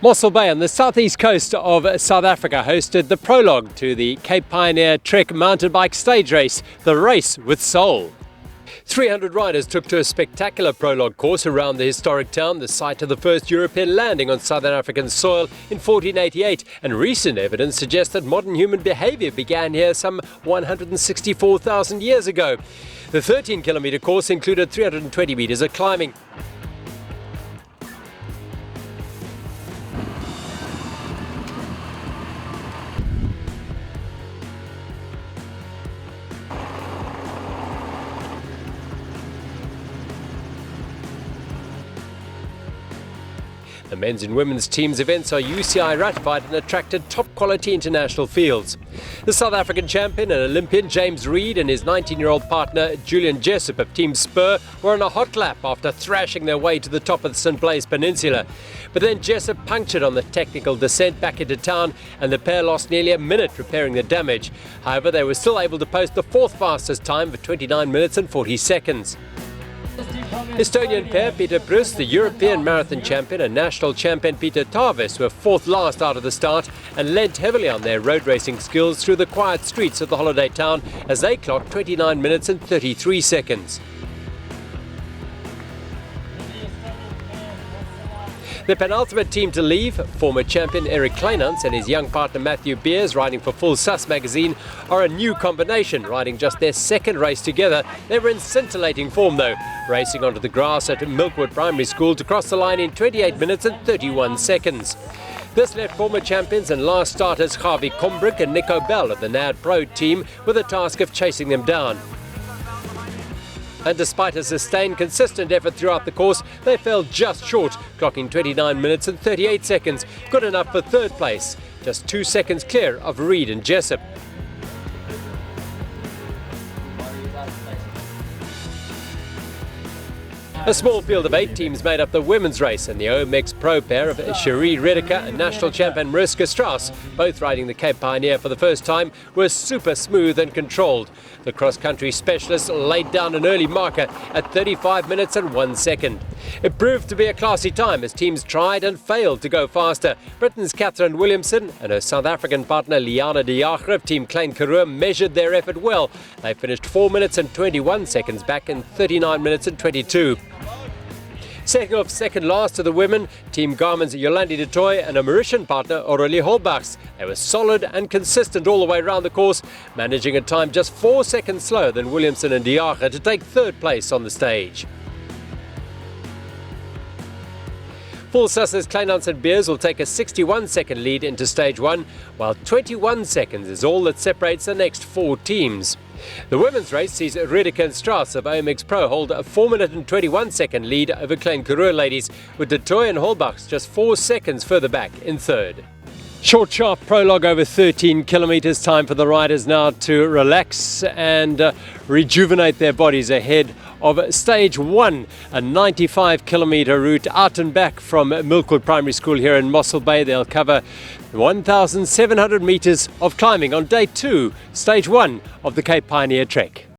Mossel Bay on the southeast coast of South Africa hosted the Prologue to the Cape Pioneer Trek mountain bike stage race, the Race with Soul. 300 riders took to a spectacular prologue course around the historic town, the site of the first European landing on Southern African soil in 1488, and recent evidence suggests that modern human behaviour began here some 164,000 years ago. The 13-kilometre course included 320 metres of climbing. The men's and women's teams events are UCI ratified and attracted top quality international fields. The South African champion and Olympian James Reed and his 19-year-old partner Julian Jessup of Team Spur were on a hot lap after thrashing their way to the top of the St. Blaise Peninsula. But then Jessup punctured on the technical descent back into town and the pair lost nearly a minute repairing the damage. However, they were still able to post the fourth fastest time for 29 minutes and 40 seconds. Estonian pair Peter Prus, the European marathon champion, and national champion Peter Tarvis were fourth last out of the start and lent heavily on their road racing skills through the quiet streets of the holiday town as they clocked 29 minutes and 33 seconds. The penultimate team to leave, former champion Eric Kleinans and his young partner Matthew Beers, riding for Full Sus magazine, are a new combination, riding just their second race together. They were in scintillating form though, racing onto the grass at Milkwood Primary School to cross the line in 28 minutes and 31 seconds. This left former champions and last starters Javi Combrick and Nico Bell of the NAD Pro team with the task of chasing them down. And despite a sustained, consistent effort throughout the course, they fell just short, clocking 29 minutes and 38 seconds, good enough for third place, just 2 seconds clear of Reed and Jessup. A small field of 8 teams made up the women's race, and the OMX Pro pair of Cherie Redeker and national champion Mariska Strauss, both riding the Cape Pioneer for the first time, were super smooth and controlled. The cross-country specialists laid down an early marker at 35 minutes and 1 second. It proved to be a classy time as teams tried and failed to go faster. Britain's Catherine Williamson and her South African partner Liana de Jager of Team Klein Karoo measured their effort well. They finished 4 minutes and 21 seconds back in 39 minutes and 22. Second off second last to the women, Team Garmin's Yolandi de Toy and a Mauritian partner Aurélie Holbachs. They were solid and consistent all the way around the course, managing a time just 4 seconds slower than Williamson and de Jager to take third place on the stage. Full Sus's Kleinans and Beers will take a 61-second lead into stage 1, while 21 seconds is all that separates the next 4 teams. The women's race sees Redeker and Strauss of OMX Pro hold a 4 minute and 21 second lead over Klein Karoo ladies, with de Toy and Holbachs just 4 seconds further back in third. Short, sharp prologue over 13 kilometres. Time for the riders now to relax and rejuvenate their bodies ahead of stage 1, a 95-kilometre route out and back from Milkwood Primary School here in Mossel Bay. They'll cover 1,700 metres of climbing on day 2, stage 1 of the Cape Pioneer Trek.